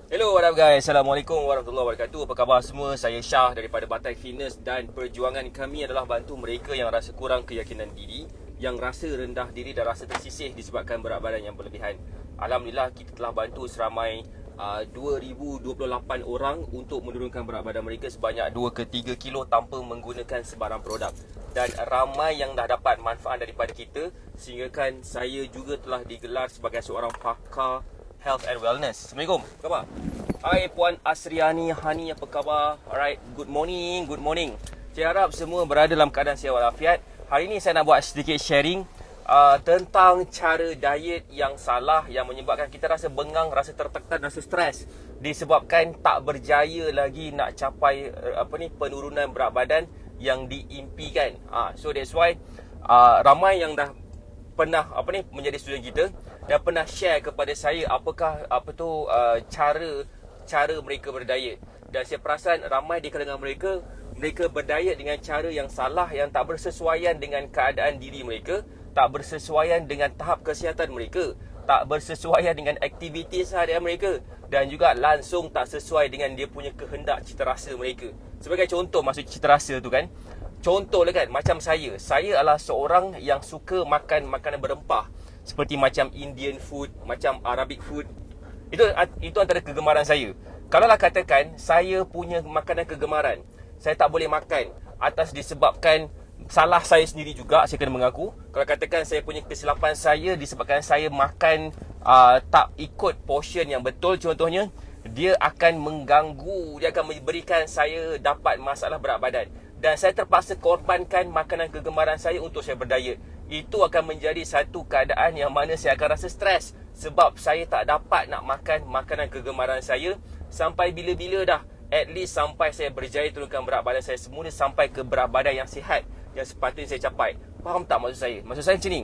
Hello, what up guys? Assalamualaikum warahmatullahi wabarakatuh. Apa khabar semua? Saya Syah daripada Batai Fitness dan perjuangan kami adalah bantu mereka yang rasa kurang keyakinan diri, yang rasa rendah diri dan rasa tersisih disebabkan berat badan yang berlebihan. Alhamdulillah kita telah bantu seramai 2028 orang untuk menurunkan berat badan mereka sebanyak 2 ke 3 kilo tanpa menggunakan sebarang produk. Dan ramai yang dah dapat manfaat daripada kita, sehingga kan saya juga telah digelar sebagai seorang pakar Health and Wellness. Assalamualaikum, apa khabar? Hai Puan Asriani Hani, apa khabar? Alright, good morning, good morning. Saya harap semua berada dalam keadaan sihat walafiat. Hari ini saya nak buat sedikit sharing tentang cara diet yang salah yang menyebabkan kita rasa bengang, rasa tertekan, rasa stres disebabkan tak berjaya lagi nak capai penurunan berat badan yang diimpikan. So that's why ramai yang dah pernah menjadi student kita dan pernah share kepada saya apakah cara mereka berdiet. Dan saya perasan ramai di kalangan mereka berdiet dengan cara yang salah, yang tak bersesuaian dengan keadaan diri mereka, tak bersesuaian dengan tahap kesihatan mereka, tak bersesuaian dengan aktiviti seharian mereka, dan juga langsung tak sesuai dengan dia punya kehendak citarasa mereka. Sebagai contoh, maksud citarasa tu kan, contohlah kan, macam saya adalah seorang yang suka makan makanan berempah, seperti macam Indian food, macam Arabic food. Itu antara kegemaran saya. Kalaulah katakan saya punya makanan kegemaran, saya tak boleh makan atas disebabkan salah saya sendiri juga, saya kena mengaku. Kalau katakan saya punya kesilapan saya disebabkan saya makan tak ikut portion yang betul contohnya, dia akan mengganggu, dia akan memberikan saya dapat masalah berat badan. Dan saya terpaksa korbankan makanan kegemaran saya untuk saya berdiet. Itu akan menjadi satu keadaan yang mana saya akan rasa stres, sebab saya tak dapat nak makan makanan kegemaran saya sampai bila-bila dah. At least sampai saya berjaya turunkan berat badan saya semula sampai ke berat badan yang sihat, yang sepatutnya saya capai. Faham tak maksud saya? Maksud saya macam ni,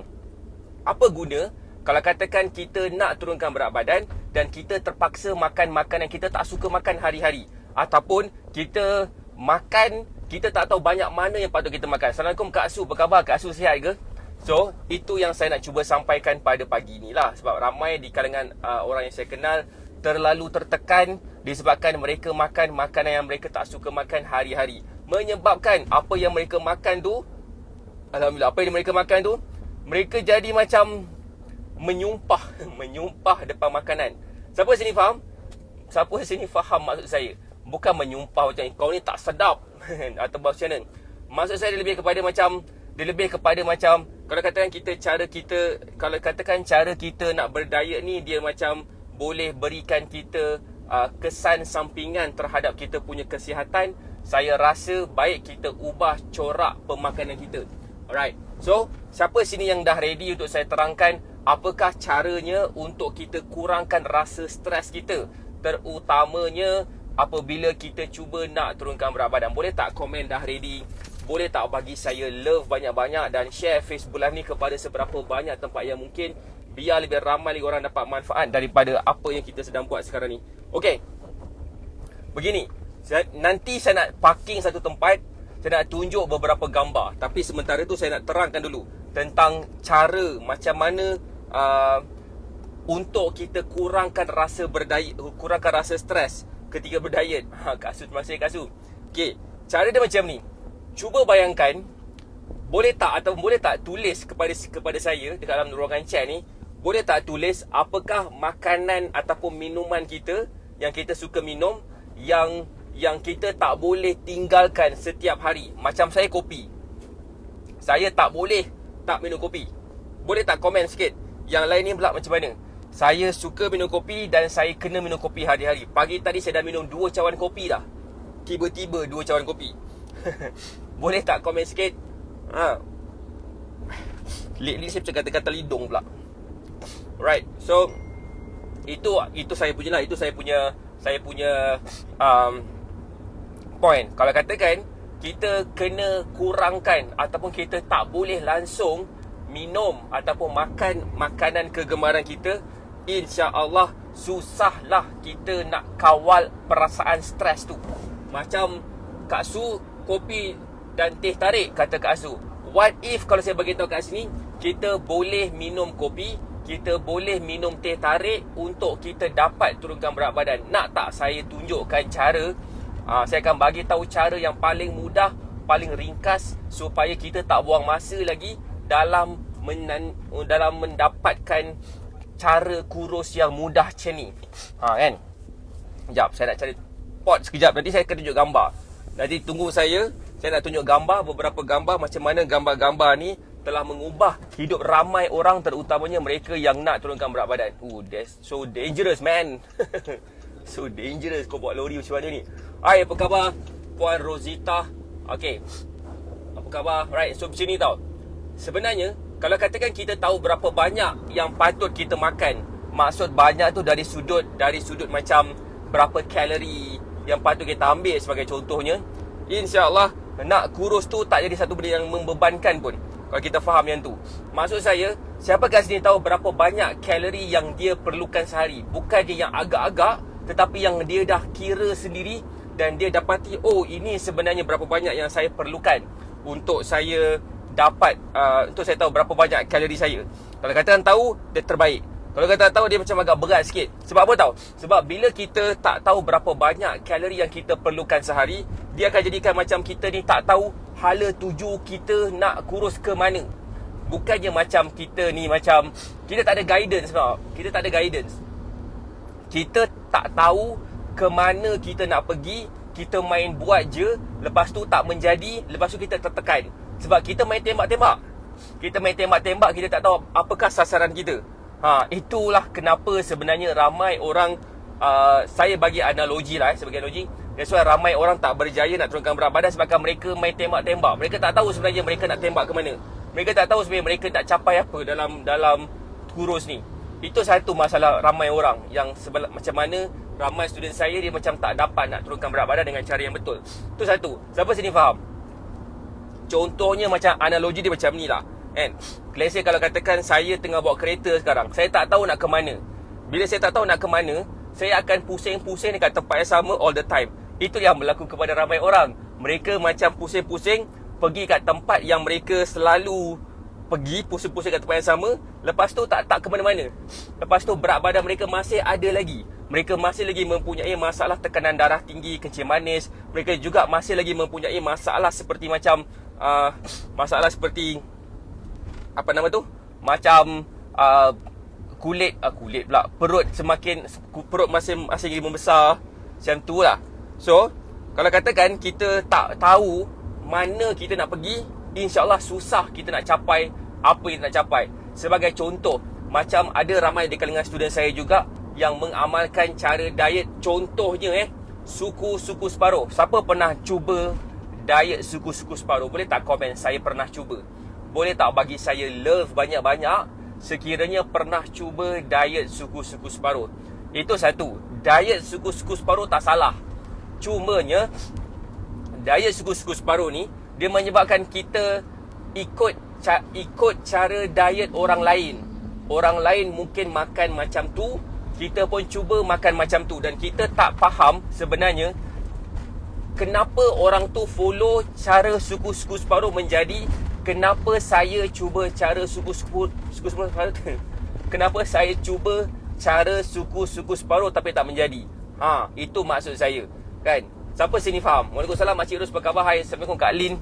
apa guna kalau katakan kita nak turunkan berat badan dan kita terpaksa makan makanan kita tak suka makan hari-hari, ataupun kita makan, kita tak tahu banyak mana yang patut kita makan. Assalamualaikum Kak Asu, apa khabar? Kak Asu sihat ke? So, itu yang saya nak cuba sampaikan pada pagi ni lah. Sebab ramai di kalangan orang yang saya kenal terlalu tertekan disebabkan mereka makan makanan yang mereka tak suka makan hari-hari. Menyebabkan apa yang mereka makan tu, alhamdulillah, apa yang mereka makan tu, mereka jadi macam menyumpah menyumpah depan makanan. Siapa sini faham? Siapa sini faham maksud saya? Bukan menyumpah macam kau ni tak sedap atau macam mana. Maksud saya dia lebih kepada macam kalau katakan kalau katakan cara kita nak berdiet ni, dia macam boleh berikan kita kesan sampingan terhadap kita punya kesihatan. Saya rasa baik kita ubah corak pemakanan kita. Alright. So, siapa sini yang dah ready untuk saya terangkan apakah caranya untuk kita kurangkan rasa stres kita, terutamanya apabila kita cuba nak turunkan berat badan? Boleh tak komen dah ready? Boleh tak bagi saya love banyak-banyak dan share Facebook Live ni kepada seberapa banyak tempat yang mungkin, biar lebih ramai lagi orang dapat manfaat daripada apa yang kita sedang buat sekarang ni. Okey, begini, nanti saya nak parking satu tempat, saya nak tunjuk beberapa gambar. Tapi sementara tu saya nak terangkan dulu tentang cara macam mana untuk kita kurangkan rasa stres ketika berdiet. Kak Su, terima kasih Kak Su. Okey, cara dia macam ni. Cuba bayangkan, boleh tak tulis kepada saya dekat dalam ruangan chat ni, boleh tak tulis apakah makanan ataupun minuman kita yang kita suka minum yang kita tak boleh tinggalkan setiap hari. Macam saya kopi, saya tak boleh tak minum kopi. Boleh tak komen sikit? Yang lain ni pula macam mana? Saya suka minum kopi dan saya kena minum kopi hari-hari. Pagi tadi saya dah minum 2 cawan kopi dah. Tiba-tiba 2 cawan kopi. Boleh tak komen sikit? Lately saya macam kata-kata lidung pula. Right. So itu saya punya lah. Itu saya punya point. Kalau katakan kita kena kurangkan ataupun kita tak boleh langsung minum ataupun makan makanan kegemaran kita, insya-Allah susahlah kita nak kawal perasaan stres tu. Macam Kak Su, kopi dan teh tarik, kata Kak Su. What if kalau saya bagi tahu kat sini, kita boleh minum kopi kita boleh minum teh tarik untuk kita dapat turunkan berat badan. Nak tak saya tunjukkan cara? Saya akan bagi tahu cara yang paling mudah, paling ringkas supaya kita tak buang masa lagi dalam mendapatkan cara kurus yang mudah macam ni. Kan? Sekejap, saya nak cari pot sekejap. Nanti saya akan tunjuk gambar. Nanti tunggu saya nak tunjuk gambar, beberapa gambar macam mana gambar-gambar ni telah mengubah hidup ramai orang, terutamanya mereka yang nak turunkan berat badan. That's so dangerous, man. So dangerous kau buat lori macam mana ni. Hai, apa khabar Puan Rosita? Okay, apa khabar? Right, so macam ni tau. Sebenarnya kalau katakan kita tahu berapa banyak yang patut kita makan, maksud banyak tu dari sudut macam berapa kalori yang patut kita ambil sebagai contohnya, InsyaAllah nak kurus tu tak jadi satu benda yang membebankan pun, kalau kita faham yang tu. Maksud saya, siapa kat sini tahu berapa banyak kalori yang dia perlukan sehari? Bukan dia yang agak-agak, tetapi yang dia dah kira sendiri dan dia dapati, oh ini sebenarnya berapa banyak yang saya perlukan untuk saya dapat, untuk saya tahu berapa banyak kalori saya. Kalau katakan tahu, dia terbaik. Kalau kata tahu, dia macam agak berat sikit. Sebab apa tahu? Sebab bila kita tak tahu berapa banyak kalori yang kita perlukan sehari, dia akan jadikan macam kita ni tak tahu hala tuju kita nak kurus ke mana. Bukannya macam kita ni macam kita tak ada guidance tau. Kita tak ada guidance. Kita tak tahu ke mana kita nak pergi. Kita main buat je, lepas tu tak menjadi, lepas tu kita tertekan. Sebab kita main tembak-tembak. Kita main tembak-tembak, kita tak tahu apakah sasaran kita. Itulah kenapa sebenarnya ramai orang, saya bagi analogi lah sebagai analogi. That's why ramai orang tak berjaya nak turunkan berat badan sebabkan mereka main tembak-tembak. Mereka tak tahu sebenarnya mereka nak tembak ke mana. Mereka tak tahu sebenarnya mereka nak capai apa dalam kurus ni. Itu satu masalah ramai orang yang macam mana ramai student saya dia macam tak dapat nak turunkan berat badan dengan cara yang betul. Itu satu. Siapa sini faham? Contohnya macam analogi dia macam ni lah. Kan? Let's say kalau katakan saya tengah bawa kereta sekarang, saya tak tahu nak ke mana. Bila saya tak tahu nak ke mana, saya akan pusing-pusing dekat tempat yang sama all the time. Itu yang berlaku kepada ramai orang. Mereka macam pusing-pusing pergi kat tempat yang mereka selalu pergi, pusing-pusing kat tempat yang sama. Lepas tu tak ke mana-mana. Lepas tu berat badan mereka masih ada lagi. Mereka masih lagi mempunyai masalah tekanan darah tinggi, kencing manis. Mereka juga masih lagi mempunyai masalah seperti macam masalah seperti apa nama tu? Macam kulit pula. Perut masih lagi membesar. Macam tu lah. So, kalau katakan kita tak tahu mana kita nak pergi, InsyaAllah susah kita nak capai apa yang nak capai. Sebagai contoh, macam ada ramai di kalangan student saya juga yang mengamalkan cara diet. Contohnya suku-suku separuh. Siapa pernah cuba diet suku-suku separuh? Boleh tak komen saya pernah cuba? Boleh tak bagi saya love banyak-banyak sekiranya pernah cuba diet suku-suku separuh? Itu satu. Diet suku-suku separuh tak salah. Cumanya diet suku-suku separuh ni dia menyebabkan kita ikut cara diet orang lain. Orang lain mungkin makan macam tu, kita pun cuba makan macam tu. Dan kita tak faham sebenarnya kenapa orang tu follow cara suku-suku separuh menjadi, kenapa saya cuba cara suku-suku separuh tu. Kenapa saya cuba cara suku-suku separuh tapi tak menjadi. Itu maksud saya. Kan? Siapa sini faham? Waalaikumsalam Makcik Ros, apa khabar? Hai, Assalamualaikum Kak Lin.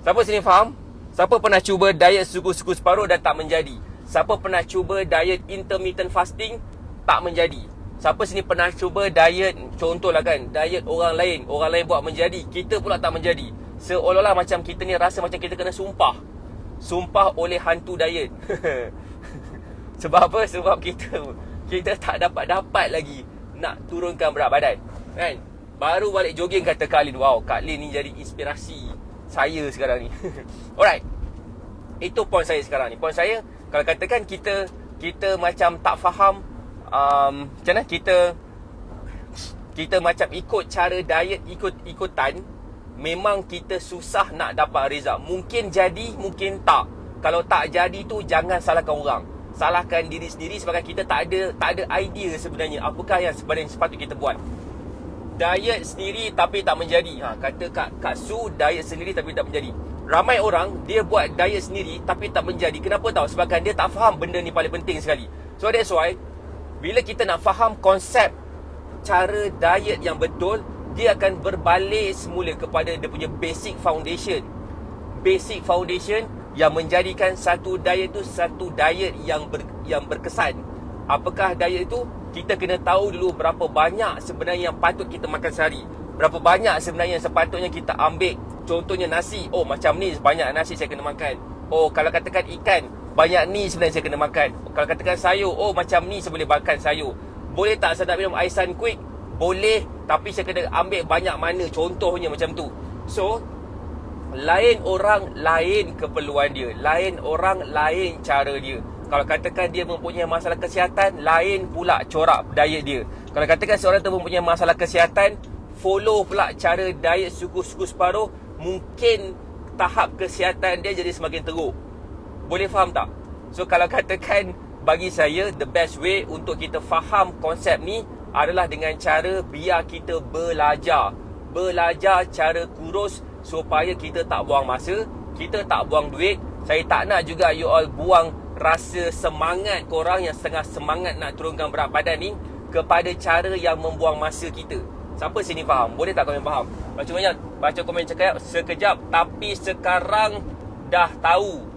Siapa sini faham? Siapa pernah cuba diet suku-suku separuh dan tak menjadi? Siapa pernah cuba diet intermittent fasting? Tak menjadi. Siapa sini pernah cuba diet, contohlah kan, diet orang lain buat menjadi, kita pula tak menjadi. Seolah-olah macam kita ni rasa macam kita kena sumpah oleh hantu diet. Sebab apa? Sebab kita tak dapat lagi nak turunkan berat badan. Kan? Baru balik jogging kata Kak Lin, wow, Kak Lin ni jadi inspirasi saya sekarang ni. Alright. Itu point saya sekarang ni. Point saya, kalau katakan kita macam tak faham macam mana kita macam ikut cara diet ikut-ikutan, memang kita susah nak dapat result. Mungkin jadi, mungkin tak. Kalau tak jadi tu jangan salahkan orang. Salahkan diri sendiri sebab kita tak ada idea sebenarnya apakah yang sebenarnya sepatut kita buat. Diet sendiri tapi tak menjadi. Kata Kak Su, diet sendiri tapi tak menjadi. Ramai orang dia buat diet sendiri tapi tak menjadi. Kenapa tahu? Sebabkan dia tak faham benda ni paling penting sekali. So that's why bila kita nak faham konsep cara diet yang betul, dia akan berbalik semula kepada dia punya basic foundation. Basic foundation yang menjadikan satu diet tu satu diet yang berkesan. Apakah diet itu? Kita kena tahu dulu berapa banyak sebenarnya yang patut kita makan sehari. Berapa banyak sebenarnya yang sepatutnya kita ambil. Contohnya nasi. Oh, macam ni banyak nasi saya kena makan. Oh, kalau katakan ikan, banyak ni sebenarnya saya kena makan. Kalau katakan sayur, oh macam ni saya boleh makan sayur. Boleh tak saya nak minum air Sunquick? Boleh, tapi saya kena ambil banyak mana. Contohnya macam tu. So, lain orang, lain keperluan dia. Lain orang, lain cara dia. Kalau katakan dia mempunyai masalah kesihatan, lain pula corak diet dia. Kalau katakan seorang tu mempunyai masalah kesihatan, follow pula cara diet suku-suku separuh, mungkin tahap kesihatan dia jadi semakin teruk. Boleh faham tak? So kalau katakan bagi saya, the best way untuk kita faham konsep ni adalah dengan cara biar kita belajar. Belajar cara kurus supaya kita tak buang masa, kita tak buang duit. Saya tak nak juga you all buang rasa semangat korang yang setengah semangat nak turunkan berat badan ni kepada cara yang membuang masa kita. Siapa sini faham? Boleh tak komen faham? Macam banyak baca komen cakap sekejap, tapi sekarang dah tahu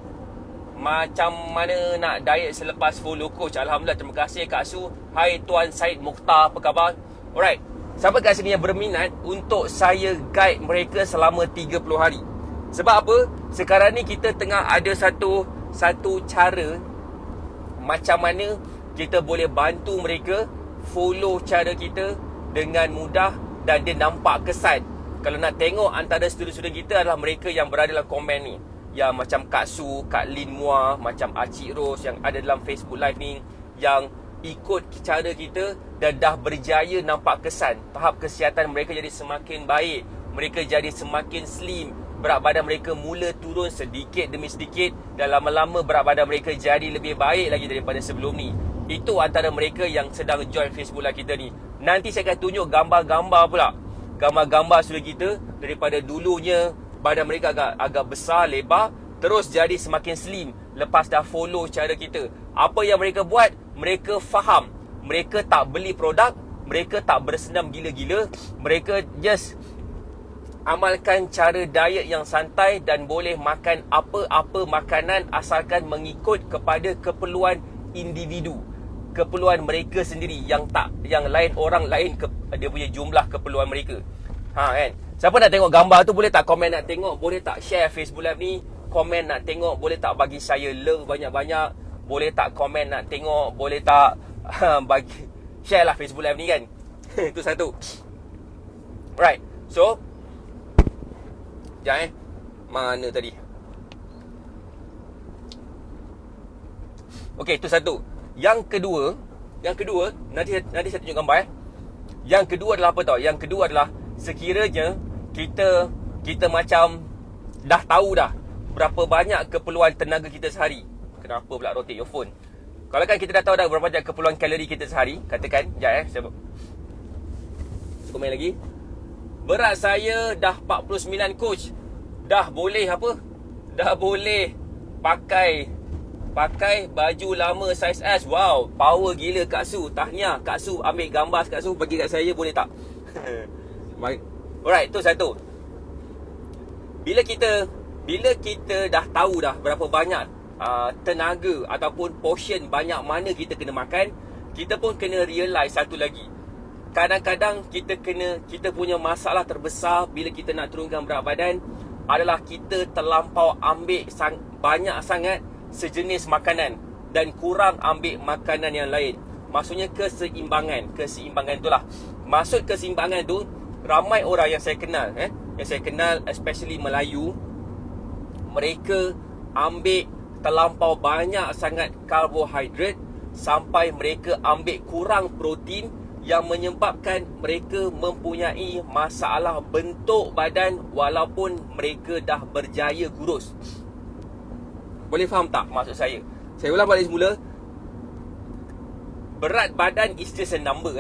macam mana nak diet selepas follow coach. Alhamdulillah, terima kasih Kak Su. Hai Tuan Syed Mukhtar, apa khabar? Alright, siapa kat sini yang berminat untuk saya guide mereka selama 30 hari? Sebab apa? Sekarang ni kita tengah ada satu cara macam mana kita boleh bantu mereka follow cara kita dengan mudah dan dia nampak kesan. Kalau nak tengok antara student-student kita adalah mereka yang berada dalam komen ni, yang macam Kak Su, Kak Lin Mua, macam Acik Rose yang ada dalam Facebook Live ni, yang ikut cara kita dan dah berjaya nampak kesan. Tahap kesihatan mereka jadi semakin baik, mereka jadi semakin slim, berat badan mereka mula turun sedikit demi sedikit, dan lama-lama berat badan mereka jadi lebih baik lagi daripada sebelum ni. Itu antara mereka yang sedang join Facebook Live kita ni. Nanti saya akan tunjuk gambar-gambar pula, gambar-gambar student kita daripada dulunya badan mereka agak besar, lebar, terus jadi semakin slim lepas dah follow cara kita. Apa yang mereka buat? Mereka faham. Mereka tak beli produk, mereka tak bersenam gila-gila, mereka just amalkan cara diet yang santai dan boleh makan apa-apa makanan asalkan mengikut kepada keperluan individu, keperluan mereka sendiri, yang lain orang lain dia punya jumlah keperluan mereka. Kan? Siapa nak tengok gambar tu boleh tak komen nak tengok? Boleh tak share Facebook Live ni? Komen nak tengok? Boleh tak bagi saya love banyak-banyak? Boleh tak komen nak tengok? Boleh tak bagi share lah Facebook Live ni kan? Itu satu. Right. So sekejap mana tadi? Okey, itu satu. Yang kedua, nanti saya tunjuk gambar Yang kedua adalah apa tau? Yang kedua adalah sekiranya kita macam dah tahu dah berapa banyak keperluan tenaga kita sehari. Kenapa pula rotate your phone? Kalau kan kita dah tahu dah berapa banyak keperluan kalori kita sehari, katakan, sekejap saya komen lagi. Berat saya dah 49 coach. Dah boleh apa? Dah boleh pakai baju lama saiz S. Wow, power gila Kak Su. Tahniah Kak Su, ambil gambar Kak Su bagi kat saya boleh tak? Alright, tu satu. Bila kita dah tahu dah berapa banyak tenaga ataupun portion banyak mana kita kena makan, kita pun kena realize satu lagi. Kadang-kadang kita punya masalah terbesar bila kita nak turunkan berat badan adalah kita terlampau ambil banyak sangat sejenis makanan dan kurang ambil makanan yang lain. Maksudnya keseimbangan itulah. Maksud keseimbangan tu, ramai orang yang saya kenal especially Melayu, mereka ambil terlampau banyak sangat karbohidrat sampai mereka ambil kurang protein yang menyebabkan mereka mempunyai masalah bentuk badan walaupun mereka dah berjaya kurus. Boleh faham tak maksud saya? Saya ulang balik semula. Berat badan is just a number.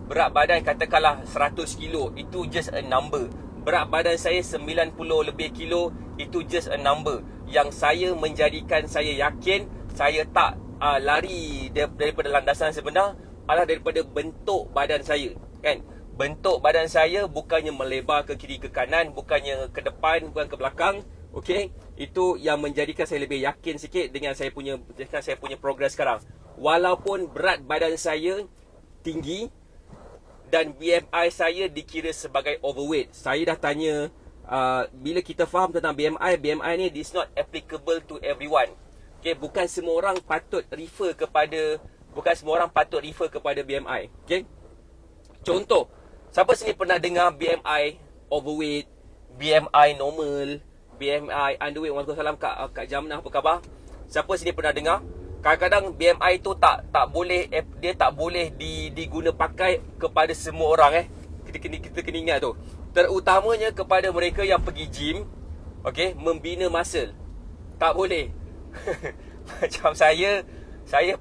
Berat badan katakanlah 100 kilo, itu just a number. Berat badan saya 90 lebih kilo, itu just a number. Yang saya menjadikan saya yakin saya tak lari daripada landasan sebenar adalah daripada bentuk badan saya, kan? Bentuk badan saya bukannya melebar ke kiri ke kanan, bukannya ke depan, bukan ke belakang. Okey, itu yang menjadikan saya lebih yakin sikit dengan saya punya progres sekarang. Walaupun berat badan saya tinggi dan BMI saya dikira sebagai overweight. Saya dah tanya, bila kita faham tentang BMI ni is not applicable to everyone. Okay, bukan semua orang patut refer kepada BMI. Okay, contoh, siapa sini pernah dengar BMI overweight, BMI normal, BMI underweight? Waalaikumsalam Kak Jamnah, apa khabar? Siapa sini pernah dengar? Kadang-kadang BMI tu tak boleh, dia tak boleh diguna pakai kepada semua orang. Kita kena ingat tu. Terutamanya kepada mereka yang pergi gym, okey, membina muscle. Tak boleh. Macam saya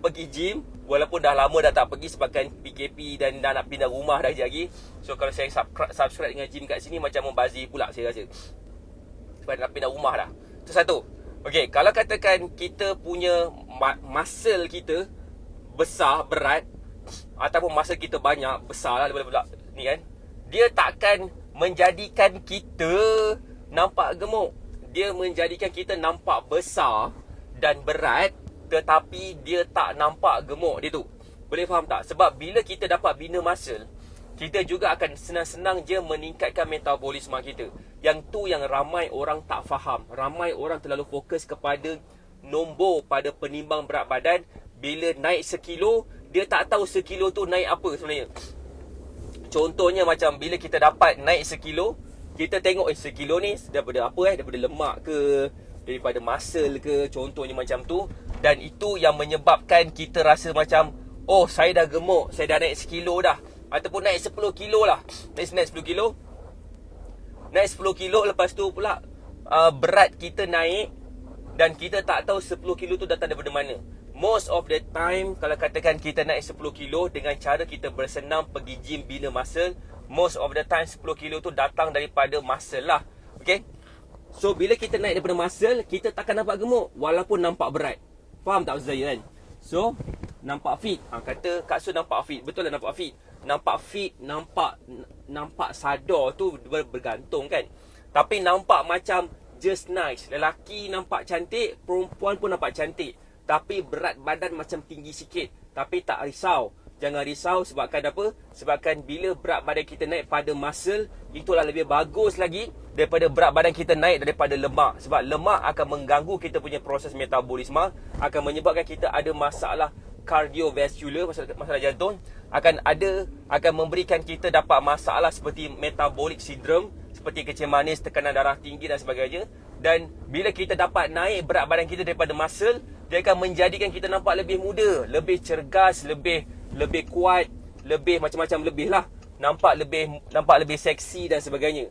pergi gym, walaupun dah lama dah tak pergi sebabkan PKP dan dah nak pindah rumah dah lagi. So kalau saya subscribe dengan gym kat sini macam membazir pula saya rasa. Sebab nak pindah rumah dah. Itu satu. Okey, kalau katakan kita punya muscle kita besar, berat, ataupun muscle kita banyak, besar lah level-level ni kan, dia takkan menjadikan kita nampak gemuk. Dia menjadikan kita nampak besar dan berat, tetapi dia tak nampak gemuk dia tu. Boleh faham tak? Sebab bila kita dapat bina muscle, kita juga akan senang-senang je meningkatkan metabolisme kita. Yang tu yang ramai orang tak faham. Ramai orang terlalu fokus kepada nombor pada penimbang berat badan. Bila naik sekilo, dia tak tahu sekilo tu naik apa sebenarnya. Contohnya macam bila kita dapat naik sekilo, kita tengok sekilo ni daripada apa daripada lemak ke, daripada muscle ke, contohnya macam tu. Dan itu yang menyebabkan kita rasa macam, oh saya dah gemuk, saya dah naik sekilo dah. Ataupun naik 10 kilo lah. Naik 10 kilo. Naik 10 kilo, lepas tu pula berat kita naik dan kita tak tahu 10 kilo tu datang daripada mana. Most of the time, kalau katakan kita naik 10 kilo dengan cara kita bersenam pergi gym bina muscle, most of the time 10 kilo tu datang daripada muscle lah. Okay? So bila kita naik daripada muscle, kita takkan nampak gemuk walaupun nampak berat. Faham tak Ustaz Zahir kan? So nampak fit. Kata Kak Su nampak fit. Betul lah nampak fit. Nampak fit, nampak sadar tu bergantung kan. Tapi nampak macam just nice. Lelaki nampak cantik, perempuan pun nampak cantik. Tapi berat badan macam tinggi sikit. Tapi tak risau. Jangan risau sebabkan apa? Sebabkan bila berat badan kita naik pada muscle, itulah lebih bagus lagi daripada berat badan kita naik daripada lemak. Sebab lemak akan mengganggu kita punya proses metabolisme, akan menyebabkan kita ada masalah cardiovascular, masalah jantung, akan memberikan kita dapat masalah seperti metabolic syndrome, seperti kencing manis, tekanan darah tinggi dan sebagainya. Dan bila kita dapat naik berat badan kita daripada muscle, dia akan menjadikan kita nampak lebih muda, lebih cergas, lebih kuat, lebih macam-macam lebih lah. Nampak lebih seksi dan sebagainya.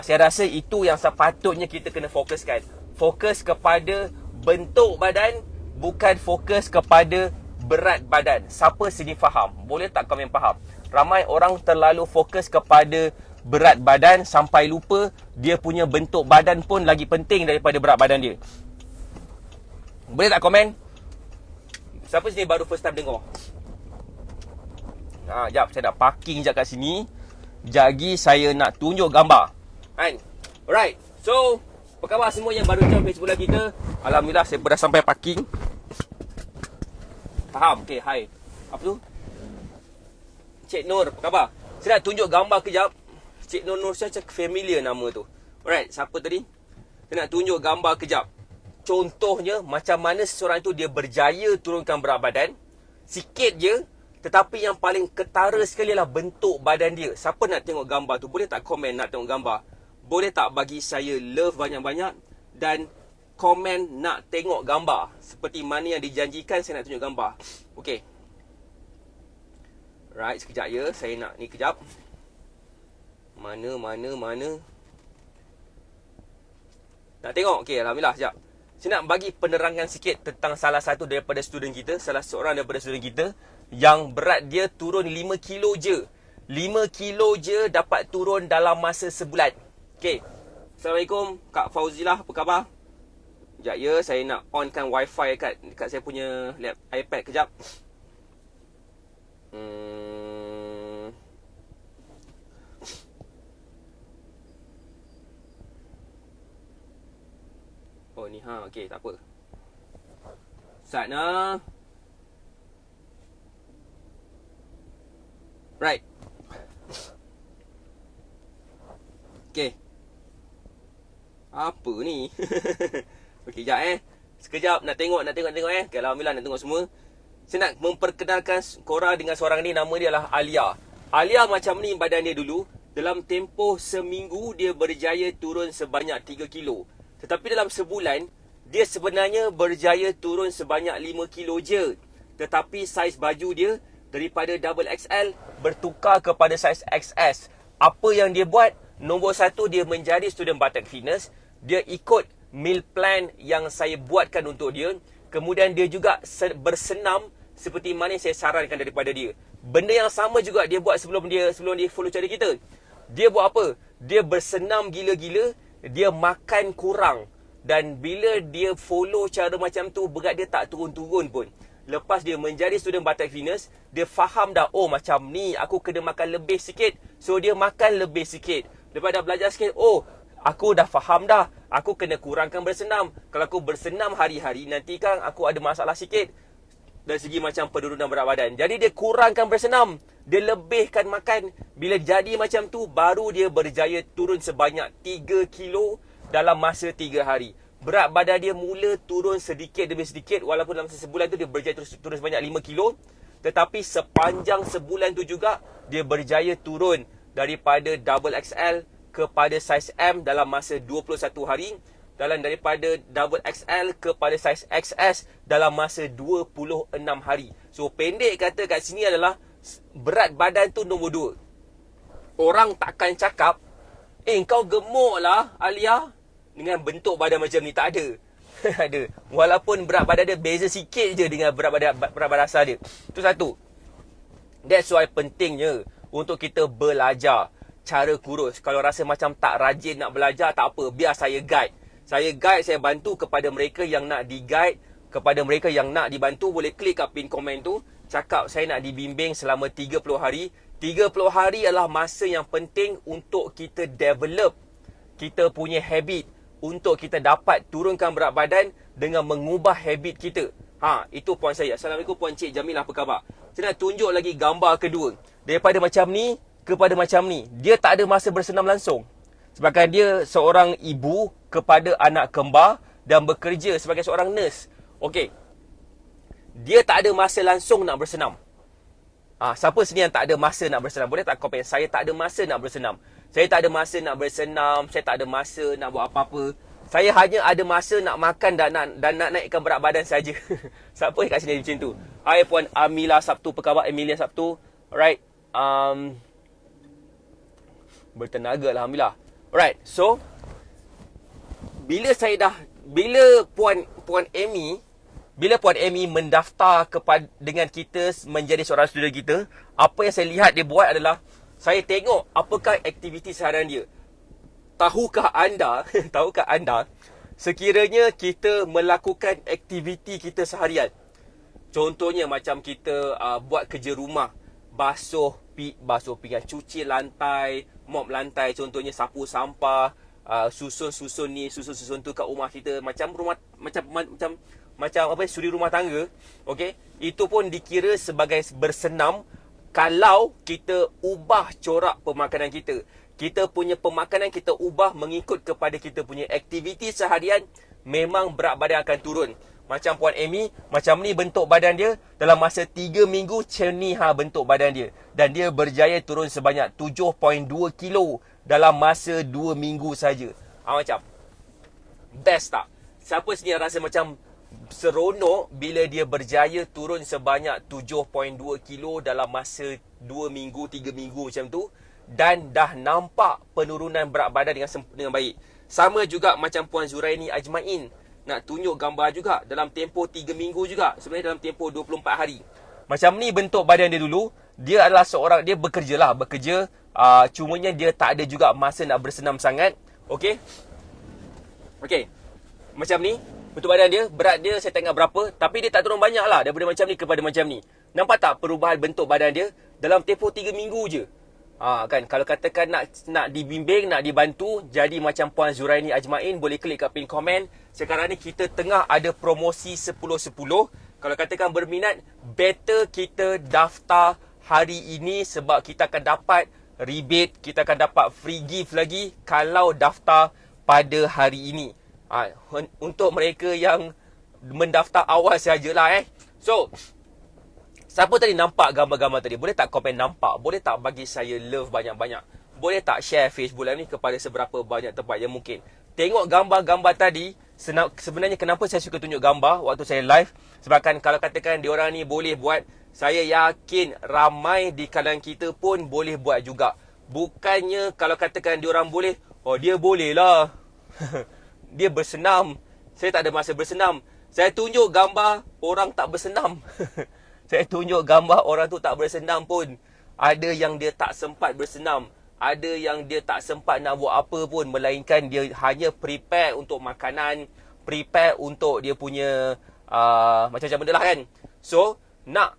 Saya rasa itu yang sepatutnya kita kena fokuskan. Fokus kepada bentuk badan, bukan fokus kepada berat badan. Siapa sini faham? Boleh tak komen faham? Ramai orang terlalu fokus kepada berat badan sampai lupa dia punya bentuk badan pun lagi penting daripada berat badan dia. Boleh tak komen? Siapa sini baru first time dengar? Sekejap, saya nak parking sekejap kat sini. Sekejap lagi saya nak tunjuk gambar. Kan? Alright. So, apa khabar semua yang baru join Facebook Live kita? Alhamdulillah, saya dah sampai parking. Faham? Okay, hai. Apa tu? Cik Nur, apa khabar? Saya nak tunjuk gambar kejap. Cik Nur saya macam familiar nama tu. Alright, siapa tadi? Saya nak tunjuk gambar kejap. Contohnya, macam mana seseorang tu dia berjaya turunkan berat badan. Sikit je. Tetapi yang paling ketara sekali adalah bentuk badan dia. Siapa nak tengok gambar tu? Boleh tak komen nak tengok gambar? Boleh tak bagi saya love banyak-banyak? Dan komen nak tengok gambar. Seperti mana yang dijanjikan, saya nak tunjuk gambar. Okay. Right, sekejap ya. Saya nak ni kejap. Mana. Nak tengok? Okay, Alhamdulillah, sekejap. Saya nak bagi penerangan sikit tentang salah satu daripada student kita. Salah seorang daripada student kita yang berat dia turun 5 kilo je. 5 kilo je dapat turun dalam masa sebulan. Okay. Assalamualaikum Kak Fauzilah, apa khabar? Sekejap ya, saya nak onkan wifi kat saya punya iPad. Kejap. Oh ni okey, tak apa. Sana. Right. Okey. Apa ni? Okey, sekejap Sekejap nak tengok Okay, alhamdulillah nak tengok semua. Saya nak memperkenalkan korang dengan seorang ni. Nama dia adalah Alia. Alia macam ni badan dia dulu. Dalam tempoh seminggu dia berjaya turun sebanyak 3 kilo. Tetapi dalam sebulan dia sebenarnya berjaya turun sebanyak 5 kilo je. Tetapi saiz baju dia daripada double XL bertukar kepada saiz XS. Apa yang dia buat? Nombor satu, dia menjadi student Batak Fitness. Dia ikut meal plan yang saya buatkan untuk dia. Kemudian dia juga bersenam seperti mana yang saya sarankan daripada dia. Benda yang sama juga dia buat sebelum dia follow cara kita. Dia buat apa? Dia bersenam gila-gila, dia makan kurang. Dan bila dia follow cara macam tu, berat dia tak turun-turun pun. Lepas dia menjadi student Batak Fitness, dia faham dah, oh macam ni aku kena makan lebih sikit. So dia makan lebih sikit. Lepas dah belajar sikit, oh aku dah faham dah, aku kena kurangkan bersenam. Kalau aku bersenam hari-hari, nanti kan aku ada masalah sikit dari segi macam penurunan berat badan. Jadi dia kurangkan bersenam, dia lebihkan makan. Bila jadi macam tu, baru dia berjaya turun sebanyak 3 kilo dalam masa 3 hari. Berat badan dia mula turun sedikit demi sedikit. Walaupun dalam sebulan tu dia berjaya turun sebanyak 5 kilo. Tetapi sepanjang sebulan tu juga dia berjaya turun daripada double XL kepada saiz M dalam masa 21 hari. Dan daripada double XL kepada saiz XS dalam masa 26 hari. So pendek kata kat sini adalah berat badan tu nombor 2. Orang takkan cakap, kau gemuk lah Alia dengan bentuk badan macam ni. Tak ada. Ada. Walaupun berat badan dia beza sikit je dengan berat badan asal dia. Itu satu. That's why pentingnya untuk kita belajar cara kurus. Kalau rasa macam tak rajin nak belajar, tak apa, biar saya guide. Saya bantu kepada mereka yang nak di-guide. Kepada mereka yang nak dibantu, boleh klik kat pin komen tu. Cakap saya nak dibimbing selama 30 hari. 30 hari adalah masa yang penting untuk kita develop kita punya habit. Untuk kita dapat turunkan berat badan dengan mengubah habit kita. Itu poin saya. Assalamualaikum Puan Cik Jamilah, apa khabar? Saya nak tunjuk lagi gambar kedua. Daripada macam ni kepada macam ni. Dia tak ada masa bersenam langsung. Sebabkan dia seorang ibu kepada anak kembar dan bekerja sebagai seorang nurse. Okey. Dia tak ada masa langsung nak bersenam. Siapa sini yang tak ada masa nak bersenam? Boleh tak komen? Saya tak ada masa nak bersenam. Saya tak ada masa nak bersenam. Saya tak ada masa nak buat apa-apa. Saya hanya ada masa nak makan dan nak naikkan berat badan saja. Siapa kat sini macam tu? Hai Puan Amila Sabtu, apa khabar? Emilia Sabtu. Alright. Bertenaga alhamdulillah. Alright, so bila Puan Amy mendaftar dengan kita menjadi seorang student kita, apa yang saya lihat dia buat adalah saya tengok apakah aktiviti seharian dia. Tahukah anda sekiranya kita melakukan aktiviti kita seharian, contohnya macam kita buat kerja rumah, basuh pinggan, cuci lantai, mop lantai, contohnya sapu sampah, susun tu kat rumah kita, macam suri rumah tangga. Okey, itu pun dikira sebagai bersenam kalau kita ubah corak pemakanan kita. Kita punya pemakanan kita ubah mengikut kepada kita punya aktiviti seharian, memang berat badan akan turun. Macam Puan Amy, macam ni bentuk badan dia. Dalam masa 3 minggu, macam ni bentuk badan dia. Dan dia berjaya turun sebanyak 7.2 kilo dalam masa 2 minggu saja. Macam best tak? Siapa sini yang rasa macam seronok bila dia berjaya turun sebanyak 7.2 kilo dalam masa 2 minggu, 3 minggu macam tu. Dan dah nampak penurunan berat badan dengan baik. Sama juga macam Puan Zuraini Ajmain. Nak tunjuk gambar juga dalam tempoh 3 minggu juga. Sebenarnya dalam tempoh 24 hari. Macam ni bentuk badan dia dulu. Dia adalah seorang, dia bekerja. Cumanya dia tak ada juga masa nak bersenam sangat. Okey. Macam ni. bentuk badan dia, berat dia saya tengok berapa, tapi dia tak turun banyak lah daripada macam ni kepada macam ni. Nampak tak perubahan bentuk badan dia dalam tempoh 3 minggu je. Kan, kalau katakan nak dibimbing, nak dibantu, jadi macam Puan Zuraini Ajmain, boleh klik kat pin komen. Sekarang ni kita tengah ada promosi 10-10. Kalau katakan berminat, better kita daftar hari ini sebab kita akan dapat rebate, kita akan dapat free gift lagi kalau daftar pada hari ini. Untuk mereka yang mendaftar awal sajalah So, siapa tadi nampak gambar-gambar tadi? Boleh tak komen nampak? Boleh tak bagi saya love banyak-banyak? Boleh tak share Facebook Live ni kepada seberapa banyak tempat yang mungkin? Tengok gambar-gambar tadi, sebenarnya kenapa saya suka tunjuk gambar waktu saya live? Sebabkan kalau katakan diorang ni boleh buat, saya yakin ramai di kalangan kita pun boleh buat juga. Bukannya kalau katakan diorang boleh, dia boleh lah. Dia bersenam. Saya tak ada masa bersenam. Saya tunjuk gambar orang tak bersenam. Saya tunjuk gambar orang tu tak bersenam pun. Ada yang dia tak sempat bersenam. Ada yang dia tak sempat nak buat apa pun. Melainkan dia hanya prepare untuk makanan. Prepare untuk dia punya macam-macam benda lah kan. So, nak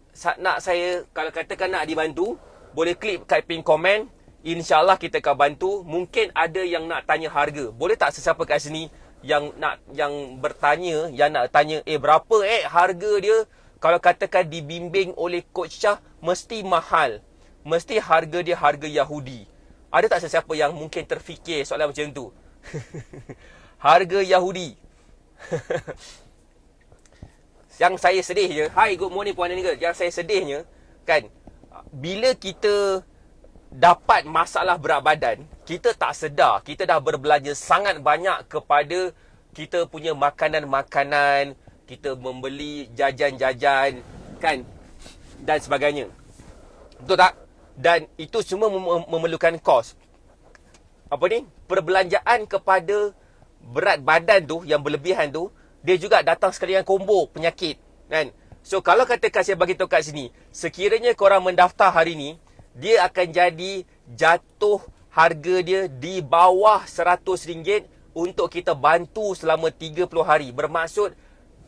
saya kalau katakan nak dibantu, boleh klik kat pin komen. InsyaAllah kita akan bantu. Mungkin ada yang nak tanya harga. Boleh tak sesiapa kat sini yang bertanya, yang nak tanya, berapa harga dia? Kalau katakan dibimbing oleh Coach Shah, mesti mahal. Mesti harga dia harga Yahudi. Ada tak sesiapa yang mungkin terfikir soalan macam tu? Harga Yahudi. Yang saya sedihnya, hi, good morning Puan Nigel. Yang saya sedihnya, kan, bila kita dapat masalah berat badan, kita tak sedar, kita dah berbelanja sangat banyak kepada kita punya makanan-makanan, kita membeli jajan-jajan, kan, dan sebagainya. Betul tak? Dan itu semua memerlukan kos. Perbelanjaan kepada berat badan tu, yang berlebihan tu, dia juga datang sekali dengan combo penyakit, kan? So, kalau katakan saya bagi tahu kat sini, sekiranya korang mendaftar hari ni, dia akan jadi jatuh harga dia di bawah RM100 untuk kita bantu selama 30 hari. Bermaksud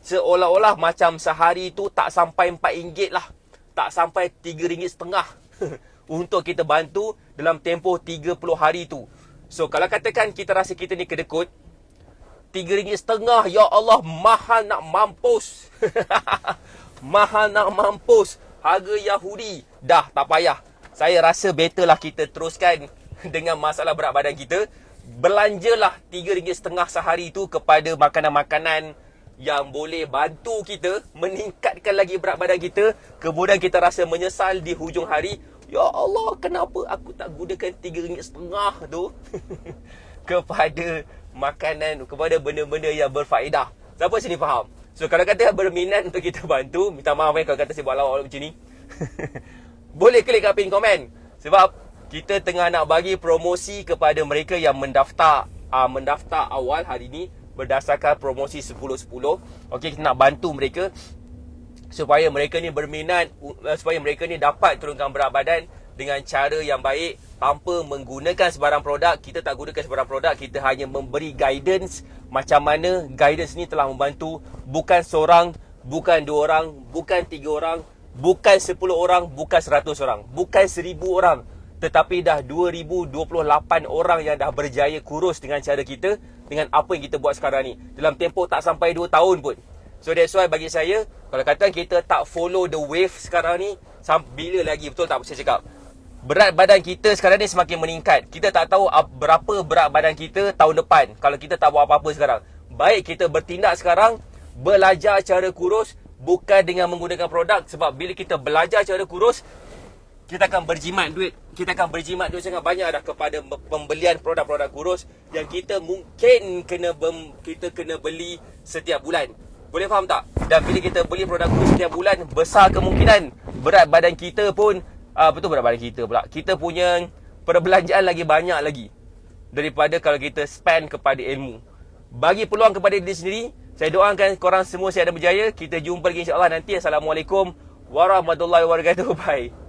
seolah-olah macam sehari tu tak sampai RM4 lah. Tak sampai RM3.50 untuk kita bantu dalam tempoh 30 hari tu. So, kalau katakan kita rasa kita ni kedekut, RM3.50, ya Allah, mahal nak mampus. Mahal nak mampus. Harga Yahudi. Dah, tak payah. Saya rasa better lah kita teruskan dengan masalah berat badan kita. Belanjalah RM3.50 sehari tu kepada makanan-makanan yang boleh bantu kita meningkatkan lagi berat badan kita. Kemudian kita rasa menyesal di hujung hari. Ya Allah, kenapa aku tak gunakan RM3.50 tu kepada makanan, kepada benda-benda yang berfaedah. Siapa sini faham? So, kalau kata berminat untuk kita bantu, minta maaf kalau kata saya buat lawak macam ni. Boleh klik kat pin komen. Sebab kita tengah nak bagi promosi kepada mereka yang mendaftar awal hari ni berdasarkan promosi 10-10. Okey, kita nak bantu mereka supaya mereka ni berminat, supaya mereka ni dapat turunkan berat badan dengan cara yang baik tanpa menggunakan sebarang produk. Kita tak gunakan sebarang produk, kita hanya memberi guidance macam mana guidance ni telah membantu bukan seorang, bukan dua orang, bukan tiga orang, bukan 10 orang, bukan 100 orang, bukan 1000 orang, tetapi dah 2028 orang yang dah berjaya kurus dengan cara kita, dengan apa yang kita buat sekarang ni dalam tempoh tak sampai 2 tahun pun. So that's why bagi saya, kalau kata kita tak follow the wave sekarang ni, bila lagi, betul tak saya cakap, berat badan kita sekarang ni semakin meningkat. Kita tak tahu berapa berat badan kita tahun depan kalau kita tak buat apa-apa sekarang. Baik kita bertindak sekarang, belajar cara kurus, bukan dengan menggunakan produk. Sebab bila kita belajar cara kurus, kita akan berjimat duit. Kita akan berjimat duit sangat banyak dah kepada pembelian produk-produk kurus yang kita mungkin kena beli setiap bulan. Boleh faham tak? Dan bila kita beli produk kurus setiap bulan, besar kemungkinan berat badan kita pun berat badan kita pula, kita punya perbelanjaan lagi banyak lagi daripada kalau kita spend kepada ilmu. Bagi peluang kepada diri sendiri. Saya doakan korang semua sihat dan berjaya. Kita jumpa lagi insya-Allah nanti. Assalamualaikum warahmatullahi wabarakatuh. Bye.